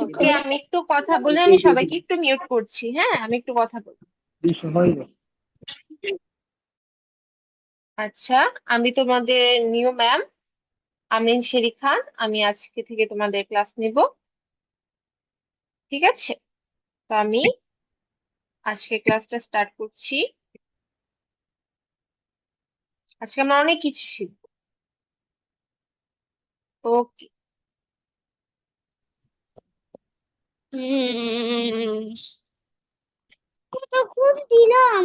ওকে, আমি একটু কথা বলে আমি সবাইকে একটু মিউট করছি। হ্যাঁ, আমি একটু কথা বলবো। আচ্ছা, আমি তোমাদের নিউ ম্যাম আমিন শেরি খান। আমি আজকে থেকে তোমাদের ক্লাস নিব। ঠিক আছে, তো আমি আজকে ক্লাসটা স্টার্ট করছি। আজকে আমরা অনেক কিছু শিখবো। ওকে। কতক্ষণ দিলাম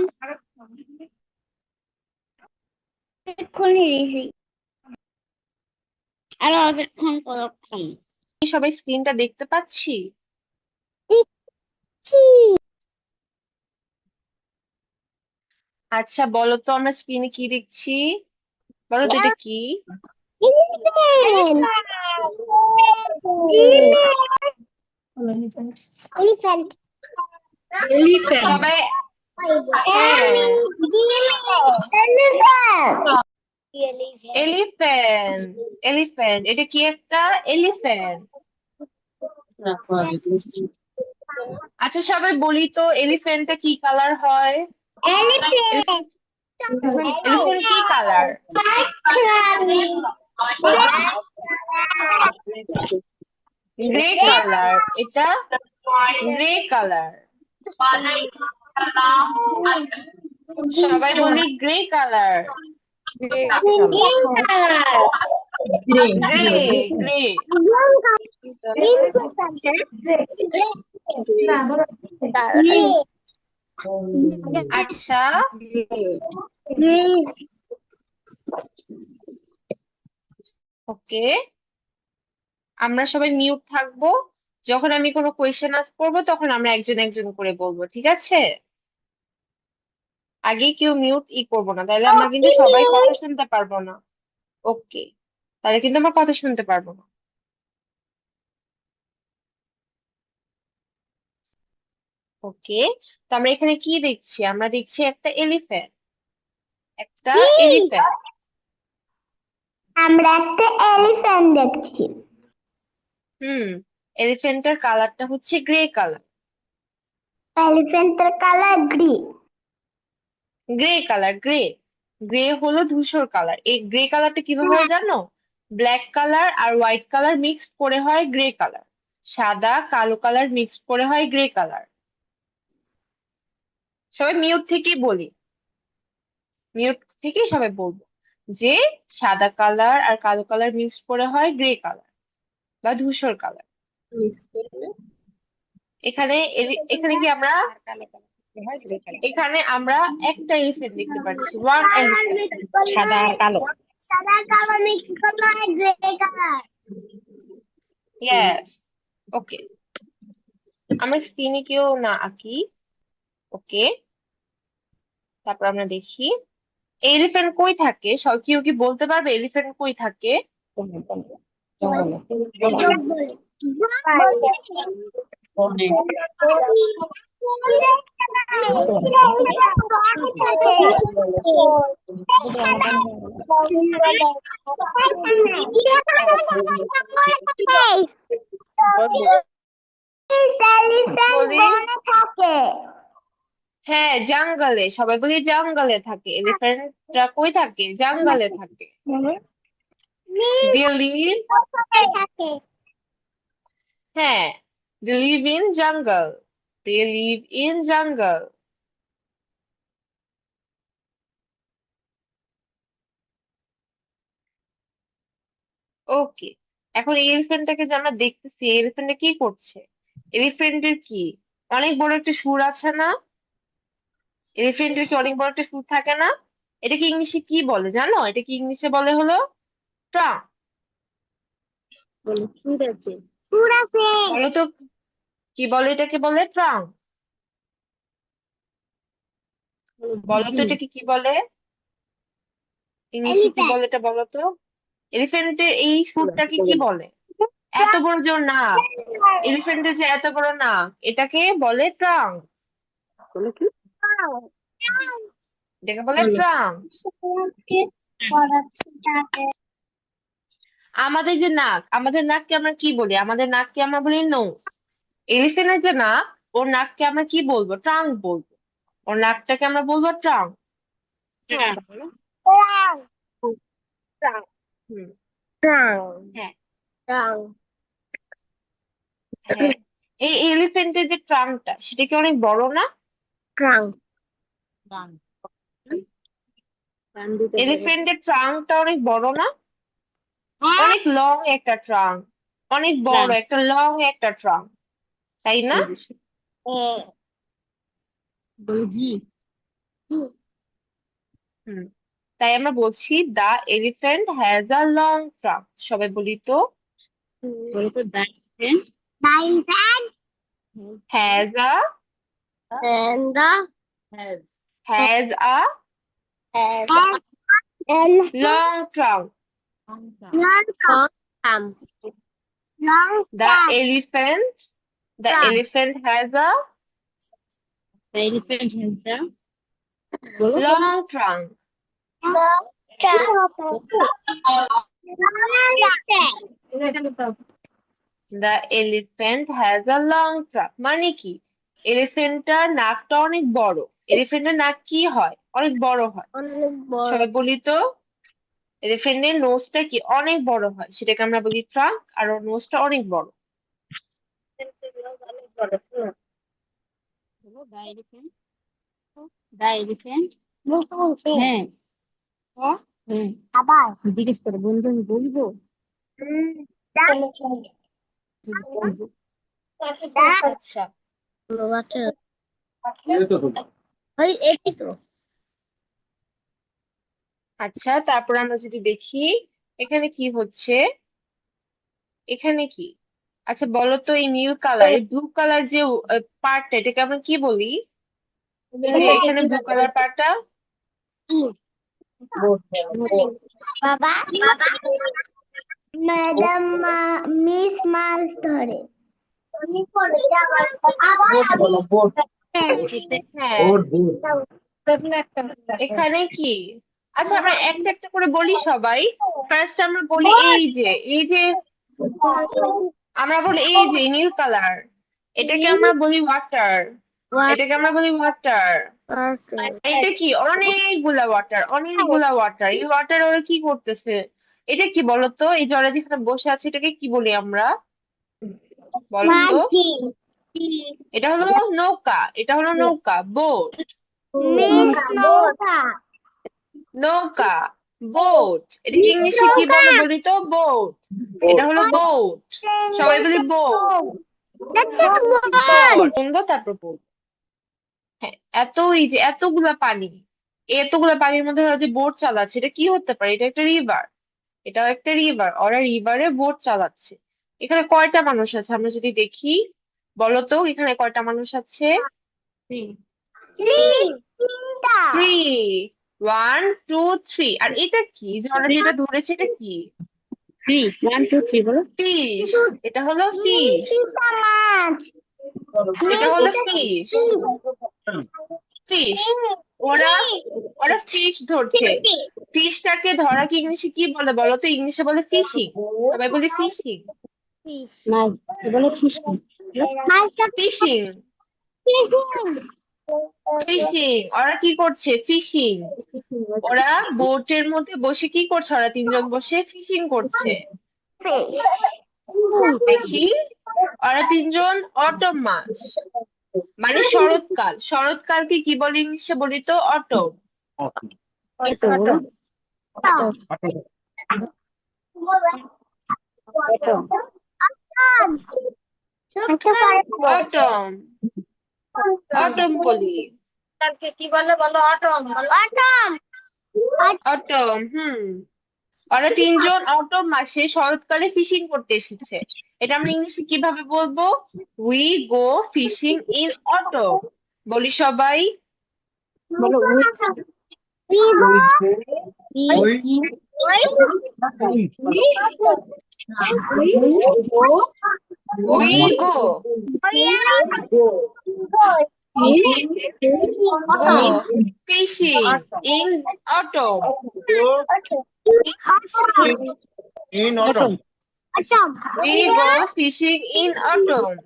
এক্ষুনি দিছি আর অনেকক্ষণ কতক্ষণ সবাই স্ক্রিনটা দেখতে পাচ্ছি? দিচ্ছি। আচ্ছা, বলো তো আমরা স্ক্রিনে কি দেখছি? বলো তো এটা কি? এলিফ্যান্ট সবাই হ্যাঁ, এলিফ্যান্ট। এলিফ্যান্ট, এটা কি একটা এলিফ্যান্ট? আচ্ছা, সবাই বলি তো এলিফ্যান্টটা কি কালার হয়? এলিফ্যান্ট কি কালার? Grey colour. এটা গ্রে কালার। সবাই বলি গ্রে কালার। Grey, grey. আচ্ছা, ওকে, আমরা সবাই মিউট থাকবো। যখন আমি কোনো কোয়েশ্চেন আস্ক করবো তখন আমরা একজন একজন করে বলবো, ঠিক আছে? আগে কেউ মিউট করবো না, তাহলে আমরা কিন্তু সবাই কথা শুনতে পারবো না। ওকে, তাহলে কিন্তু আমরা কথা শুনতে পারবো না। ওকে, তো আমরা এখানে কি দেখছি? আমরা দেখছি একটা এলিফ্যান্ট। একটা এলিফ্যান্ট। আমরা একটা এলিফ্যান্ট দেখছি। হুম, এলিফ্যান্টের কালারটা হচ্ছে গ্রে কালার। এলিফ্যান্টের colour green. Grey colour, grey. Grey হলো ধূসর কালার। এই গ্রে কালারটা কিভাবে হয় জানো? ব্ল্যাক কালার আর হোয়াইট কালার মিক্সড করে হয় গ্রে কালার। সাদা কালো কালার মিক্সড করে হয় গ্রে কালার। সবাই মিউট থেকেই বলি, মিউট থেকে সবাই বলবো যে সাদা কালার আর কালো কালার মিক্সড করে হয় গ্রে কালার বা ধূসর কালার। এখানে এখানে কি আমরা এখানে আমরা একটা এলিফ্যান্ট দেখতে পাচ্ছি, ওয়ান এলিফ্যান্ট। সাদা আর কালো। সাদা কালো মিক্স করলে গ্রে কালার। ইয়েস। ওকে, আমরা স্ক্রিনে কেউ না আঁকি। ওকে, তারপর আমরা দেখি এলিফ্যান্ট কই থাকে। সব কেউ কি বলতে পারবে এলিফ্যান্ট কই থাকে? বলি থাকে। হ্যাঁ, জঙ্গলে। সবাই বলি জঙ্গলে থাকে। এলিফ্যান্টরা কই থাকে? জঙ্গলে থাকে। They live, থাকে। হ্যাঁ, they live in jungle. They live in jungle. ওকে, এখন এই এলিফ্যান্টটাকে যে আমরা দেখতেছি, এলিফ্যান্টটা কি করছে? এলিফ্যান্টের কি অনেক বড় একটা সুর আছে না? এলিফ্যান্টের কি অনেক বড় একটা সুর থাকে না? এটাকে ইংলিশে কি বলে জানো? এটাকে ইংলিশে বলে হলো ট্রাঙ্ক। সুর আছে। বলো তো কি বলে? এটাকে বলে ট্রাঙ্ক। বলো তো এটাকে কি বলে? ইংলিশে কি এলিফ্যান্ট। বলে এটা বলো তো? এলিফ্যান্টের এই সুরটাকে কি বলে? এত বড় যে ওর নাক, এলিফ্যান্টের যে এত বড় নাক, এটাকে বলে ট্রাঙ্ক। এটাকে বলে ট্রাঙ্ক। আমাদের নাককে আমরা কি বলি? আমাদের নাককে আমরা বলি নোজ। এলিফ্যান্টের যে নাক, ওর নাককে আমরা কি বলবো? ট্রাঙ্ক বলবো। ওর নাকটাকে আমরা বলবো ট্রাঙ্ক। বলো। হুম। হ্যাঁ, হ্যাঁ। এই এলিফ্যান্টের যে ট্রাঙ্কটা, সেটা কি অনেক বড় না? এলিফ্যান্টের ট্রাঙ্কটা অনেক বড় না? অনেক লং একটা ট্রাঙ্ক, অনেক বড় একটা লং একটা ট্রাঙ্ক, তাই না? হুম। তাই আমরা বলছি the elephant has a long trunk. সবাই বলি তো, has a has a long trunk. The elephant has a long trunk. The elephant has a long trunk. মানে কি? এলিফ্যান্টটার নাকটা অনেক বড়। এলিফ্যান্টের নাক কি হয়? অনেক বড় হয়। সবাই বলি তো, এলিফ্যান্টের নোজটা কি অনেক বড় হয়, সেটাকে আমরা বলি ট্রাঙ্ক, আর ওর নোজটা অনেক বড়। আবার জিজ্ঞেস করে বন্ধু আমি বলবো আচ্ছা, আচ্ছা, তারপর আমরা যদি দেখি এখানে কি হচ্ছে, এখানে কি? আচ্ছা বলো তো, এই নীল কালার, এই ব্লু কালার যে পার্টটা, এটাকে আমরা কি বলি? এই যে এখানে ব্লু কালার পার্টটা, বাবা ম্যাডাম মিস মাছ ধরে হ্যাঁ, এখানে কি? আচ্ছা আমরা একটা একটা করে বলি সবাই। ফার্স্ট আমরা বলি এই যে আমরা বলি এই যে নীল কালার, এটাকে আমরা বলি ওয়াটার। এটাকে আমরা বলি ওয়াটার। এটা কি? অনেকগুলা ওয়াটার, অনেকগুলা ওয়াটার। এই ওয়াটার ওরা কি করতেছে? এটা কি বলতো? এই যে ওরা যেখানে বসে আছে, এটাকে কি বলি আমরা? বলতো। এটা হলো নৌকা, এটা হলো নৌকা, বোট। মিস নৌকা নৌকা, বোট। এটাকে ইংলিশে কি বলে বলি তো? বোট। এটা হলো বোট। সবাই বলি বোট। বোট বলবো, তারপর বোট। হ্যাঁ, এই যে এতগুলা পানি, এতগুলা পানির মধ্যে ওরা যে বোট চালাচ্ছে, এটা কি হতে পারে? এটা একটা রিভার। এটাও একটা রিভার, ওরা রিভারে বোট চালাচ্ছে। এখানে কয়টা মানুষ আছে আমরা যদি দেখি? বলতো এখানে কয়টা মানুষ আছে? তিনটা 3, 1, 2, 3। আর এটা কি যে ওরা যেটা ধরেছে, এটা কি? 3 1 2 3 বলো ফিশ। এটা হলো ফিশ। মাছ এটা হলো ফিশ। ফিশ। ওরা ওরা ফিশ ধরছে। ফিশটাকে ধরা কি ইংলিশে কি বলে বলো তো? ইংলিশে বলে ফিশিং। সবাই বলে ফিশিং। মাছ বলো ফিশ মাছটা ফিশিং, ফিশিং। ওরা কি করছে? ফিশিং। ওরা বোটের মধ্যে বসে কি করছে? ওরা তিনজন বসে ফিশিং করছে। দেখি, ওরা তিনজন অটম মাছ, মানে শরৎকাল। শরৎকালকে কি বলে ইংলিশে বলি তো? অটম। অটম, অটম বলি। কি বলে বলো অটম অটম অটম, ওরা তিনজন অটম মাসে শরৎকালে ফিশিং করতে এসেছে। এটা আমরা ইংলিশে কিভাবে বলবো? We go fishing in autumn. বলি সবাই। বলো we go Go fishing in autumn. In autumn. We go fishing in autumn.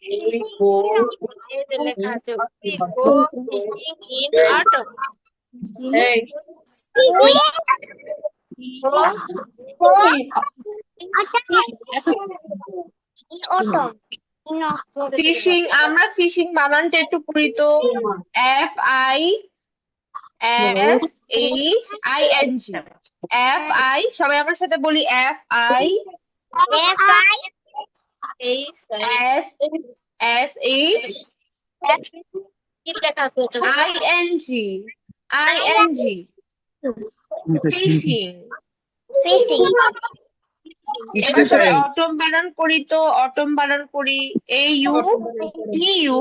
We go We go fishing in autumn. Fishing আমরা ফিশিং বানানটা একটু পড়ি তো FISHING সবাই আমার সাথে বলি FISHING ফিশিং এবার সবাই অটম বানান করি তো অটম বানান করি AU TU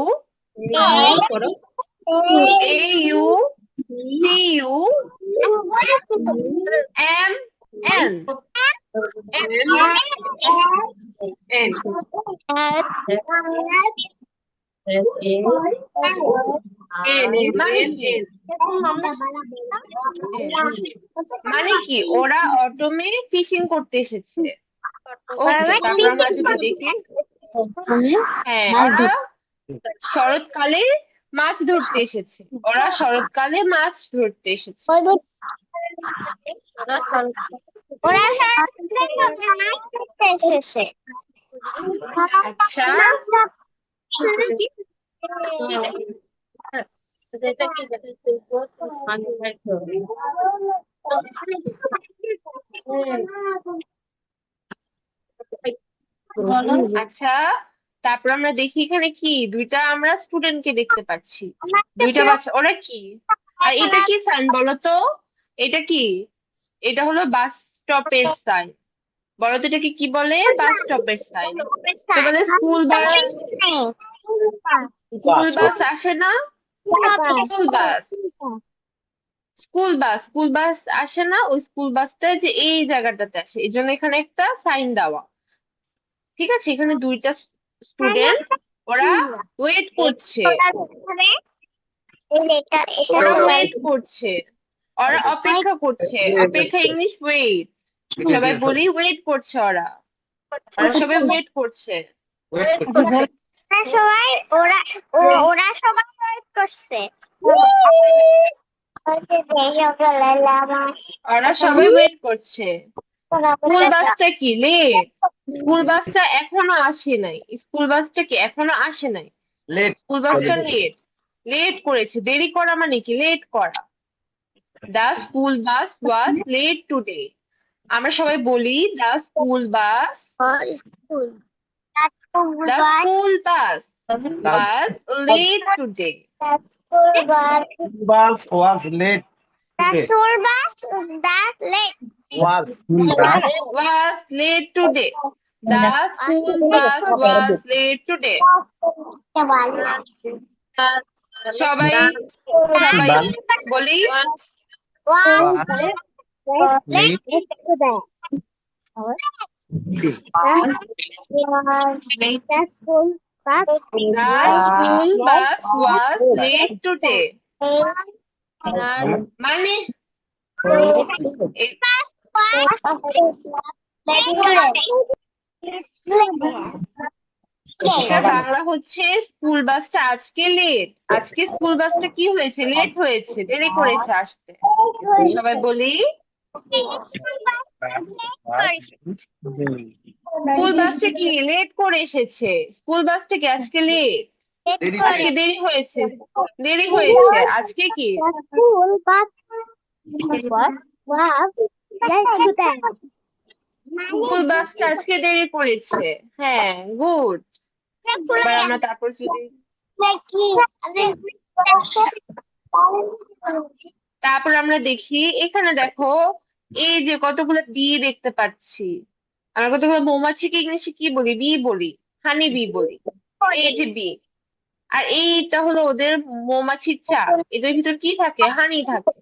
AU TU MN মানে কি ওরা অটমে ফিশিং করতে এসেছে ওকে তারপর আমরা যদি দেখি হ্যাঁ ওরা শরৎকালে মাছ ধরতে এসেছে ওরা শরৎকালে মাছ ধরতে এসেছে আচ্ছা আচ্ছা তারপর আমরা দেখি এখানে কি দুইটা আমরা স্টুডেন্টকে দেখতে পাচ্ছি দুইটা বাচ্চা ওরা কি আর এটা কি সাইন বলো তো এটা কি এটা হলো বাস স্টপের সাইন বলো তো এটাকে কি বলে বাস স্টপের সাইন তোমাদের স্কুল বাস আসে না স্কুল বাস আসে না ওই স্কুল বাসটা যে এই জায়গাটাতে আসে এই জন্য এখানে একটা সাইন দেওয়া ঠিক আছে এখানে দুইটা স্টুডেন্ট ওরা ওয়েট করছে ওরা ওয়েট করছে ওরা অপেক্ষা করছে অপেক্ষা ইংলিশ ওয়েট সবাই বলি ওয়েট করছে ওরা সবাই ওয়েট করছে ওরা সবাই ওয়েট করছে ওরা সবাই ওয়েট করছে স্কুল বাসটা কি লেট স্কুল বাসটা এখনো আসে নাই স্কুল বাসটা কি এখনো আসে নাই late. স্কুল বাসটা লেট করেছে দেরি করা মানে কি লেট করা the school bus was late today আমরা সবাই বলি the school bus was late today Bus was late today. Was late today the school bus was late today সবাই বলি the school bus was late today মানে এটা বাংলা হচ্ছে school বাসটা আজকে লেট আজকে স্কুল বাসটা কি হয়েছে লেট হয়েছে দেরি করেছে আসতে সবাই বলি স্কুল বাসটা কি লেট করে এসেছে স্কুল বাসটা কি আজকে লেট আজকে দেরি হয়েছে আজকে কি স্কুল বাসটা আজকে দেরি করেছে হ্যাঁ গুড এবার আমরা তারপর যদি তারপর আমরা দেখি এখানে দেখো এই যে কতগুলো বি দেখতে পাচ্ছি আমরা কতগুলো মৌমাছিকে ইংলিশে কি বলি বি বলি হানি বি বলি এই যে বি আর এইটা হলো ওদের মৌমাছির চাক এদের ভিতর কি থাকে হানি থাকে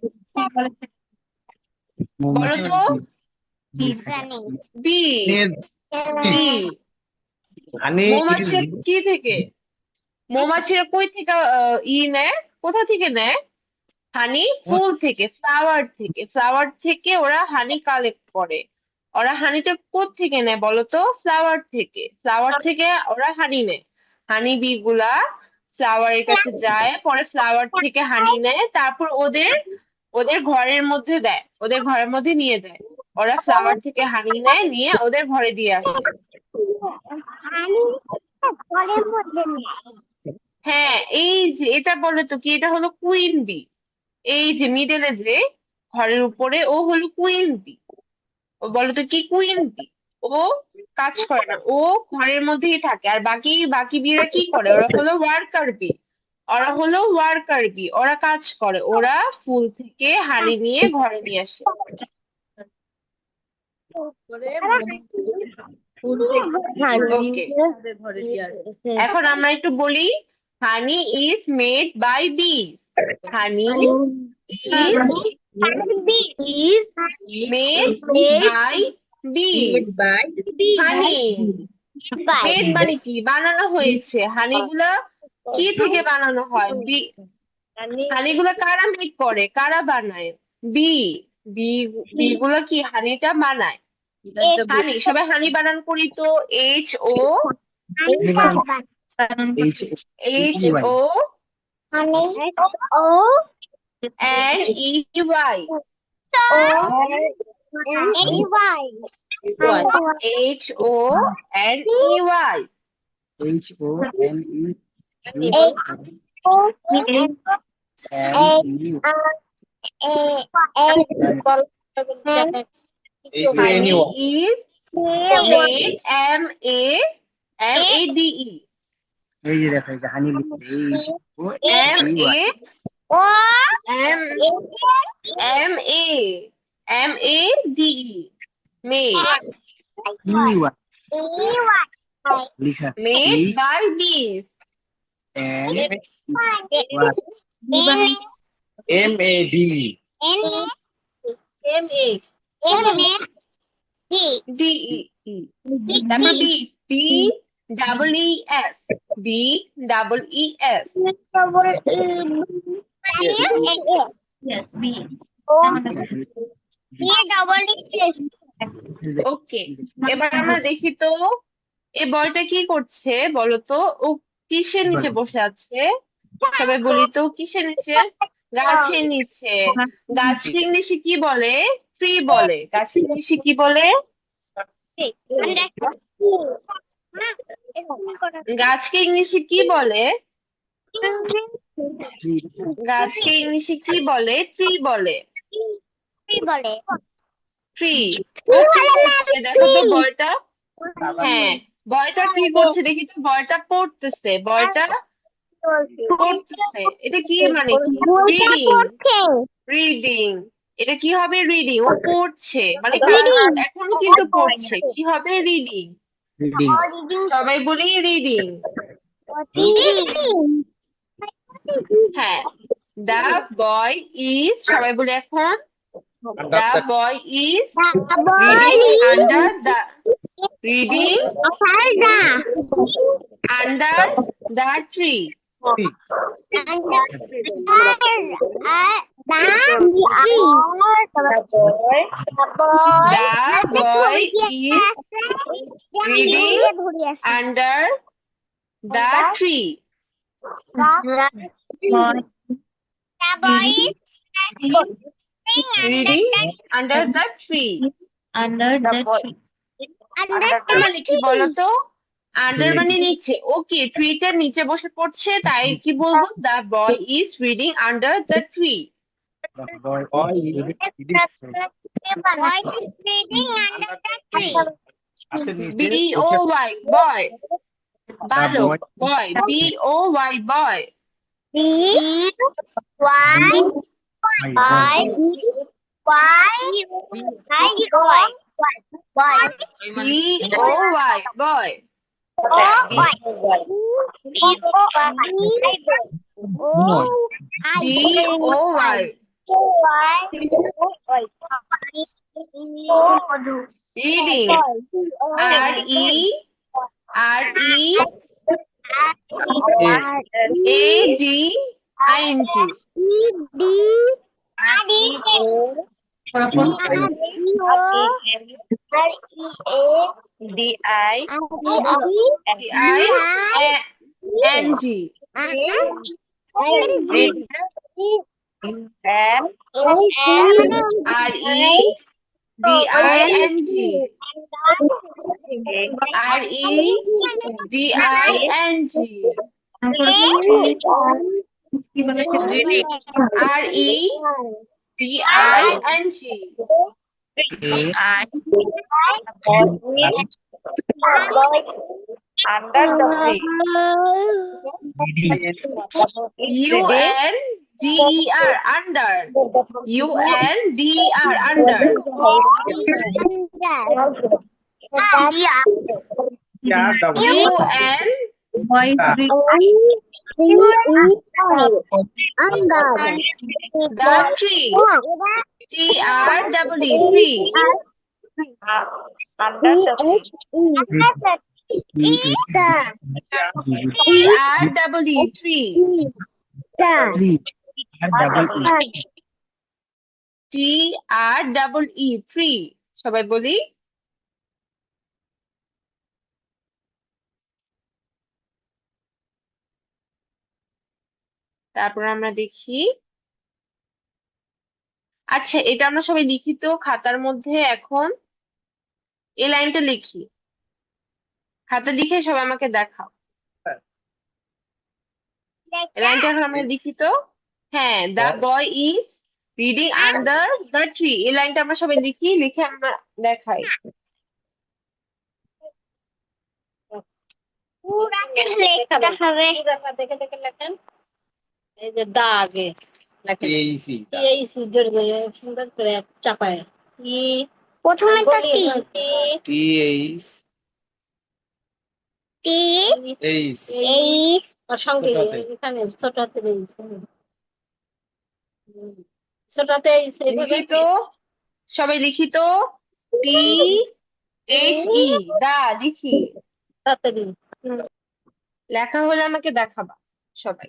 বলো তো বি বি Honey মৌমাছি is কি থেকে মৌমাছিরা কই থেকে নেয়, কোথা থেকে নেয়? হানি ফুল থেকে, ফ্লাওয়ার থেকে ওরা হানি কালেক্ট করে। ওরা হানিটা থেকে নেয় বলতো? ফ্লাওয়ার থেকে ওরা হানি নেয়। হানি বি গুলা ফ্লাওয়ারের কাছে যায়, পরে ফ্লাওয়ার থেকে হানি নেয়, তারপর ওদের ওদের ঘরের মধ্যে দেয়, ওদের ঘরের মধ্যে নিয়ে যায়। ওরা ফ্লাওয়ার থেকে হানি নেয়, নিয়ে ওদের ঘরে দিয়ে আসে। হানি ঘরের মধ্যে নেই। হ্যাঁ, এই যে এটা বলে তো কি, এটা হলো কুইন বি। এই যে মিডলে যে ঘরের উপরে, ও হলো কুইন বি। ও বলো তো কি কুইন বি? ও কাজ করে না, ও ঘরের মধ্যেই থাকে। আর বাকি বাকি বিরা কি করে? ওরা হলো ওয়ার্কার বি, ওরা কাজ করে, ওরা ফুল থেকে হানি নিয়ে ঘরে নিয়ে আসে। ওকে, এখন আমরা একটু বলি, হানি ইজ মেড বাই বিস। হানি ইজ মেড বাই বিস। হানি মেড মানে কি? বানানো হয়েছে। হানিগুলা কি থেকে বানানো হয়? হানিগুলা কারা মেড করে, কারা বানায়? বি। বি বি গুলা কি হানিটা বানায়? হানি, সবাই হানি বানান করি তো। H O H O N E Y. H O N E Y. Honey is made MADE এই যে দেখো, এই যে হানি লিখছে MADE made লিখা made by bees। MADE তারপর bees, BEES। ওকে, এবার আমরা দেখি তো এই বলটা কি করছে বলতো? ও কিসের নিচে বসে আছে? সবাই বলি তো, কিসের নিচে? গাছের নিচে। গাছকে ইংলিশে কি বলে? ট্রি বলে। গাছকে ইংলিশে কি বলে? গাছকে ইংলিশে কি বলে? গাছকে ইংলিশে কি বলে? ট্রি বলে। ট্রি। ও কি করছে দেখো তো বলটা? হ্যাঁ, বলটা কি করছে দেখি তো। বলটা পড়তেছে, বলটা পড়তেছে। এটা কি মানে কি? রিডিং। রিডিং। এটা কি হবে? রিডিং। ও পড়ছে মানে এখনো কিন্তু পড়ছে। কি হবে? রিডিং। সবাই বলি রিডিং। হ্যাঁ, দ্য বয় ইজ, সবাই বলি এখন, the boy is reading under the tree. The boy is reading under the tree. Reading under the tree. মানে কি বলতো? আন্ডার মানে নিচে। ওকে, ট্রিটার নিচে বসে পড়ছে, তাই কি বলবো? The boy is reading under the tree. BOY বয়, বালক। বয়, BOY boy. BOY boy. BOY reading. RE ADING. DING. REDING. REDING. REDING. UNDER. Under. UNDER. Under. UN. The tree. TREE. Tree. TREE. Tree. TREE. Tree. সবাই বলি। তারপর আমরা দেখি, আচ্ছা এটা আমরা সবাই লিখি তো খাতার মধ্যে। এখন এই লাইনটা লিখি, খাতা লিখে সবাই আমাকে দেখাও। এই লাইনটা এখন আমরা লিখি তো। হ্যাঁ, the boy is reading under the tree. এই লাইনটা আমরা সবাই লিখি, লিখে আমরা দেখাই। দেখে দেখে লেখেন। এই যে দা আগে লেখেন, টিএইসি জোরে জোরে সুন্দর করে চাপায়। ই প্রথমে তো টি এইচ আর সঙ্গে ছোট হাতে। এখানে ছোট হাতে ছোট হাতে লিখি তো, সবাই লিখি তো। THE। দা লিখি। তাড়াতাড়ি লেখা হলে আমাকে দেখাবা সবাই।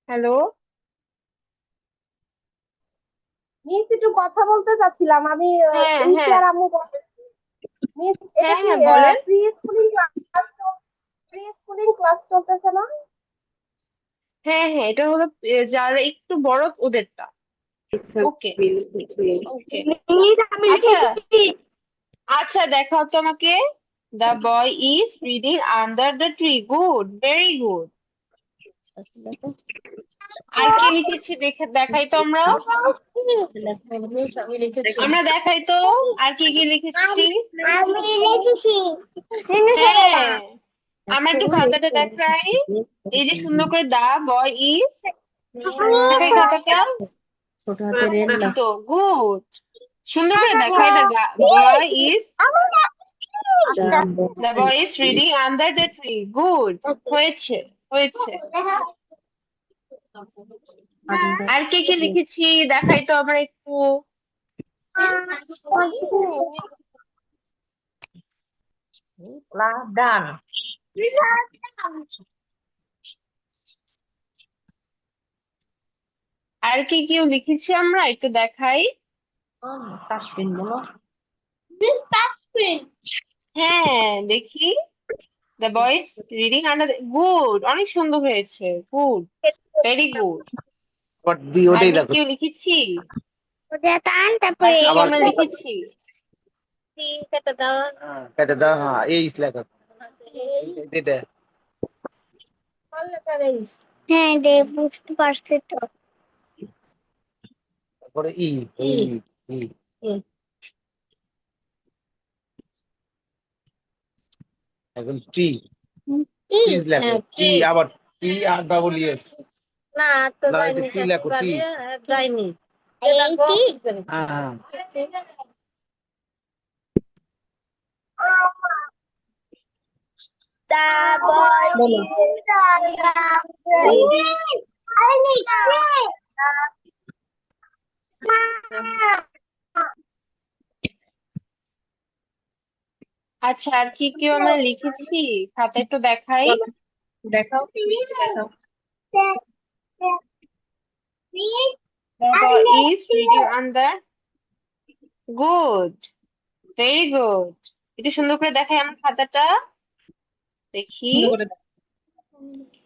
হ্যালো, মিস একটু কথা বলতে চাচ্ছিলাম আমি। হ্যাঁ রিচি হ্যাঁ আর আম্মু মিস, এটা হ্যাঁ কি হ্যাঁ বলেন। প্রি স্কুলিং ক্লাস চলতেছে না? হ্যাঁ হ্যাঁ, এটা হলো যারা একটু বড় ওদেরটা। ওকে ওকে। মিস আমি আচ্ছা লিখেছি। আচ্ছা, দেখাও তো আমাকে। The boy is reading under the tree. Good, very good. আর কি লিখেছি দেখে দেখাই তো আমরা। আমি লিখেছি। আমরা দেখাই তো আর কি কি লিখেছি। আমি লিখেছি। হ্যাঁ, আমরা একটু খাতাটা দেখাই। এই যে সুন্দর করে দা বয় ইজ, দেখাই খাতাটা। ছোট হাতের এর এই তো, গুড। সুন্দর করে দেখাই। The boy is reading under the tree. Good, হয়েছে হয়েছে। আর কি কি লিখেছি দেখাই তো আমরা একটু। ডান আর কি কি লিখেছি আমরা একটু দেখাই। তাসবিন বলো। হ্যাঁ দেখি। The boys reading under. Good, অনেক সুন্দর হয়েছে। Good, very good. আর ওটাই কি দেখো। কি লিখেছি, আর তারপরে কি কি আবার আমরা লিখেছি। কেটে দাও। কেটে দাও। হ্যাঁ এই লেখা এটা লেটার এইচ হ্যাঁ রে, বুঝতে পারছি তো। তারপরে ই ই ই ই এখন টি কি? টিজ লেখো টি ট্রি আবার টি আর ডাবল এস না তো না যায়নি এটা টি লেখো টি যায়নি এইটি হ্যাঁ হ্যাঁ তারপর বলো আচ্ছা, আর কি কি আমরা লিখেছি খাতা একটু দেখাই। বলো দেখাও দেখাও The boy is reading under. Good, very good. একটু সুন্দর করে দেখাই আমার খাতাটা, দেখি। সুন্দর করে দাও।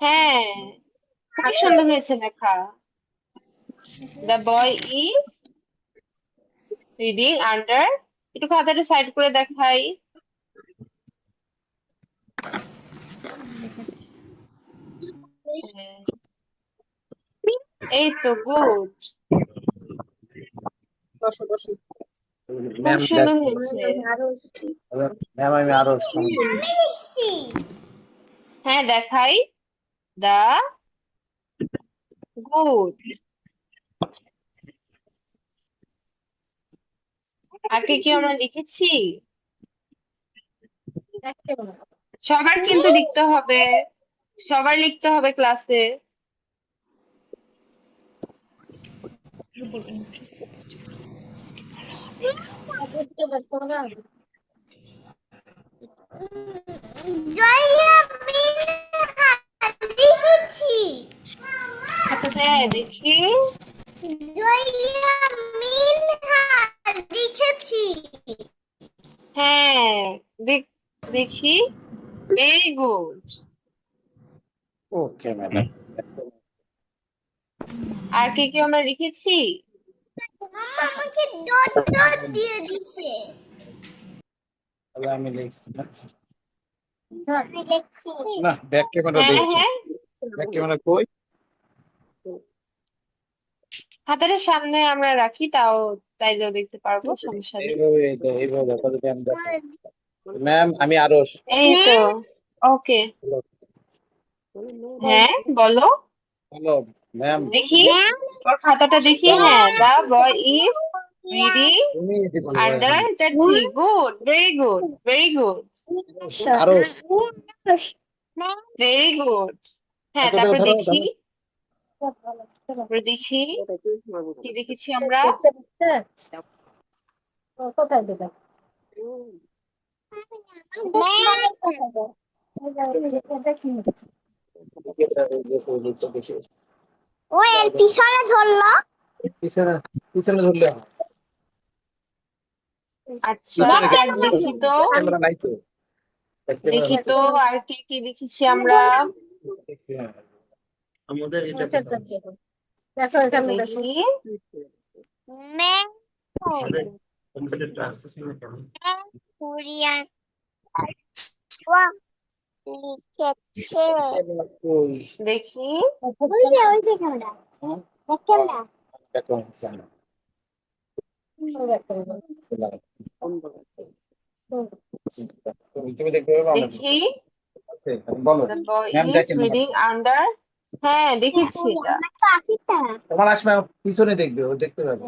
হ্যাঁ, খুবই সুন্দর হয়েছে লেখা। The boy is reading under. একটু খাতাটা সাইড করে দেখাই। হ্যাঁ, এই তো গুড, বসো বসো খুব ম্যাম সুন্দর হয়েছে। ম্যাম আমি আরো হ্যাঁ দেখাই। দা গুড। আর কি কি আমরা লিখেছি? সবার কিন্তু লিখতে হবে, সবার লিখতে হবে ক্লাসে। জয়া লিখেছি। হ্যাঁ দেখি। জয়া লিখেছি। হ্যাঁ দেখি, ভেরি গুড। ওকে ম্যাডাম আর কি কি আমরা লিখেছি? আমাকে ডট ডট দিয়ে দিছে। তাহলে আমি লিখছি না আমি লিখছি। না ব্যাক ক্যামেরা হ্যাঁ দেখছি হ্যাঁ, ব্যাক ক্যামেরা কই হাতের সামনে আমরা রাখি, তাইলেও দেখতে পারবো, সমস্যা নেই। এইভাবে দেখো যদি আমি দেখো ম্যাম আমি আরো এই তো, ওকে। হ্যাঁ বলো, হ্যালো ম্যাম দেখি ওর খাতাটা দেখি। হ্যাঁ, দা বয় ইজ রিডিং তুমি দিব under the tree. Good, very good, very good, আরো ভেরি গুড। হ্যাঁ, কোথাও তারপর ধরো দেখি, তারপর দেখি কি দেখেছি আমরা। কোথায় দেবে ও এর পিছনে ধরলো। পিছনে পিছনে ধরলে আচ্ছা, আর দেখি তো, ক্যামেরা নাই তো দেখি তো আর কি কি দেখেছি আমরা। আমাদের এটা দেখো এখানে দেখো দেখি, কম্পিউটারটা আসতেছে না কেন কোরিয়ান লিখেছে। ওই দেখি, ওই যে ক্যামেরা, ক্যামেরা। দেখো তুমি দেখতে পারবে আমরা দেখি। বলো The boy ম্যাম is দেখেন reading under. হ্যাঁ দেখেছি এটা। তোমার আসবে পিছনে দেখবে ও দেখতে পাবে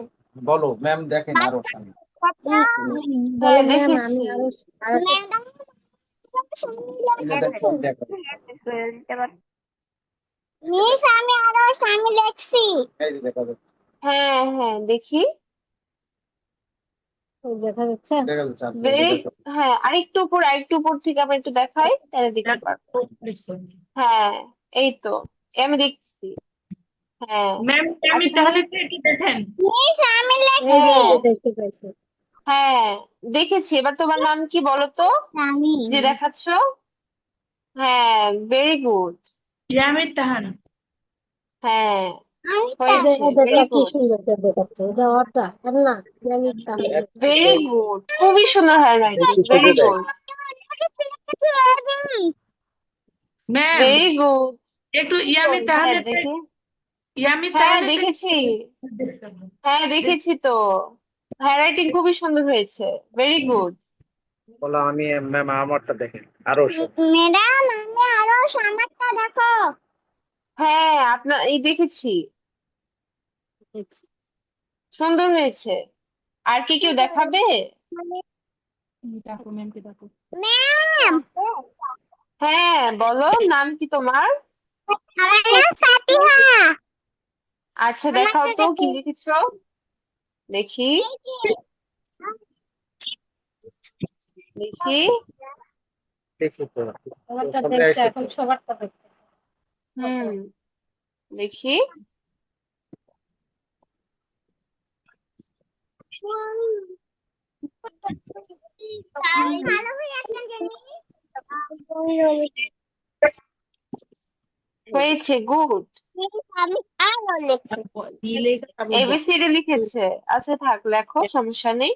বলো ম্যাম দেখেন আরো সামনে হ্যাঁ ম্যাম দেখেছি। আমি আরো দেখো দেখো মিস আমি আরো সামনে লিখছি। এই যে দেখো হ্যাঁ হ্যাঁ দেখি। দেখা যাচ্ছে দেখা যাচ্ছে আপনি ভেরি, দেখো হ্যাঁ আরেকটু উপর থেকে আমি একটু দেখাই, তাহলে দেখতে পারবো। হ্যাঁ এই তো, আমি দেখছি। হ্যাঁ ম্যাম আমি আচ্ছা তাহলে একটু দেখেন মিস আমি লিখছি। হ্যাঁ দেখতে পাইছি হ্যাঁ দেখেছি। এবার তোমার নাম কি বলো তো, আমি যে দেখাচ্ছ? হ্যাঁ ভেরি গুড। ইয়ামির তাহান হ্যাঁ আমি হয়েছে, ভেরি কি গুড, সুন্দর দেখাচ্ছে এটা ওটা না জানি তাহলে ভেরি গুড, খুবই সুন্দর handwriting, very good, ma'am very good. একটু ইয়ামি হ্যাঁ তাহানের দেখি, ইয়ামি হ্যাঁ তাহানের দেখেছি, হ্যাঁ দেখেছি তো, হ্যান্ডরাইটিং খুবই সুন্দর হয়েছে, ভেরি গুড। বলো আমি ম্যাম আমারটা দেখেন আরো ম্যাডাম আমি আরো আমারটা দেখো। হ্যাঁ আপনার এই দেখেছি, সুন্দর হয়েছে। আর কি কেউ দেখাবে? ম্যাম হ্যাঁ বলো, নাম কি তোমার? আমার নাম ফাতিহা। আচ্ছা দেখাও তো কি লিখেছো, দেখি দেখি। দেখছি তো সবারটা সামনে দেখতে আসছে এখন তো। সবারটা দেখতে হুম, দেখি। ভালো হয়ে অ্যাকশন জানি। হয়েছে, গুড। আমি আরো লিখছি। এবিসিডি লিখেছে, আচ্ছা থাক লেখো, সমস্যা নেই।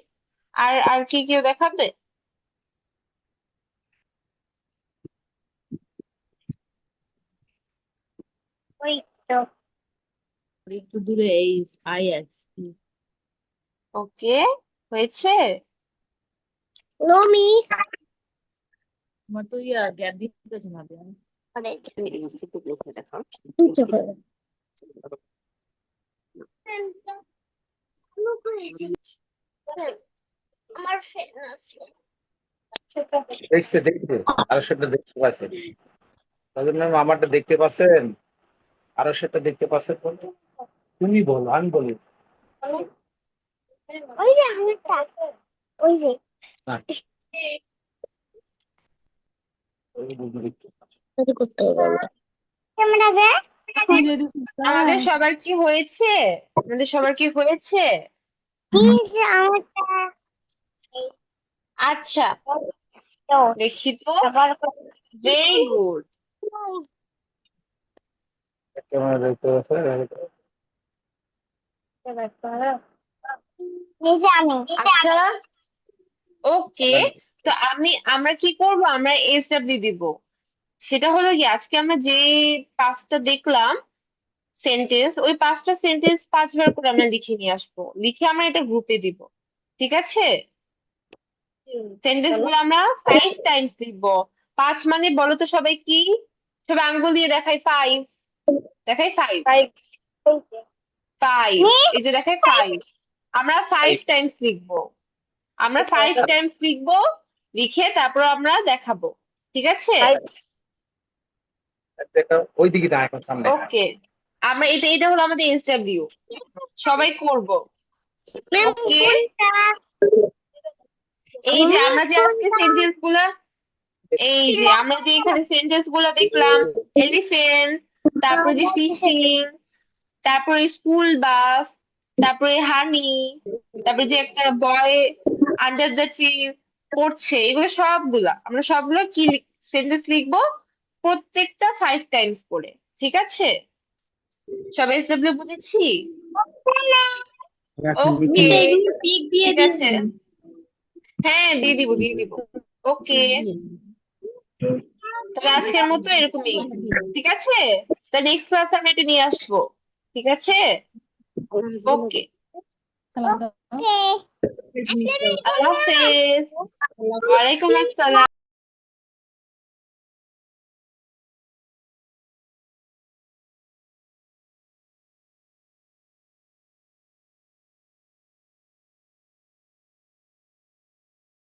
আর আর কি কেউ দেখাবে? ওই তো একটু দূরে এই আই আছে ওকে, হয়েছে। নমি আমার তো ইয়া গ্যাপ দিতে শোনাবে আমার ফ্রেন্ড আছে। দেখছে দেখছে আরো সেটা দেখতে পাচ্ছেন, তাহলে ম্যাম আমারটা দেখতে পাচ্ছেন, আরো সেটা দেখতে পাচ্ছেন বলতো? তুমি বলো আমি বলি ওই যে আমারটা ওই যে না ওই বলবো দেখতে পাচ্ছেন। করতে হবে ক্যামেরা দে। আমাদের সবার কি হয়েছে? আমাদের সবার কি হয়েছে? প্লিজ আমারটা আচ্ছা তো দেখি তো, আবার ভেরি গুড। ক্যামেরা দেখতে পাচ্ছেন এই যে আমি আচ্ছা ওকে, তো আমরা কি করব, আমরা এসডব্লিউ দিব। সেটা হলো কি, আজকে আমরা যে পাঁচটা দেখলাম সেন্টেন্স, ওই পাঁচটা সেন্টেন্স 5 বার করে আমরা লিখে নিয়ে আসবো, লিখে আমরা এটা গ্রুপে দিব, ঠিক আছে? সেন্টেন্স গুলো আমরা 5 টাইমস লিখবো। 5 মানে বলো তো সবাই কি? সবাই আঙ্গুল দিয়ে দেখাই, 5 দেখাই, 5 5, এই যে দেখাই 5। আমরা 5 টাইমস লিখবো, আমরা 5 টাইমস লিখবো, লিখে তারপর আমরা দেখাবো, ঠিক আছে? দেখো ওই দিকে না এখন সামনে ওকে, আমরা এটা এটা হলো আমাদের এসডব্লিউ, সবাই করব। ম্যাম ওকে, কোনটা এই যে আমরা যে আজকে সেন্টেন্স গুলা, এই যে আমরা যে এখানে সেন্টেন্স গুলা দেখলাম, এলিফেন্ট, তারপরে যে ফিশিং, তারপরে স্কুল বাস, তারপরে হানি, তারপরে যে একটা বয় আন্ডার দ্য ট্রি পড়ছে, এগুলো সবগুলা আমরা সবগুলো কি সেন্টেন্স লিখবো, প্রত্যেকটা 5 টাইমস করে, ঠিক আছে? সবাই এসডব্লিউ বুঝেছি? ওকে, পিক দিয়ে ঠিক আছে, হ্যাঁ দিয়ে দিব দিয়ে দিব। ওকে, তাহলে আজকের মতো এরকমই, ঠিক আছে? তা নেক্সট ক্লাস আমি এটা নিয়ে আসবো, ঠিক আছে? ওকে, ওকে আল্লাহ হাফেজ। ওয়ালাইকুম আসসালাম।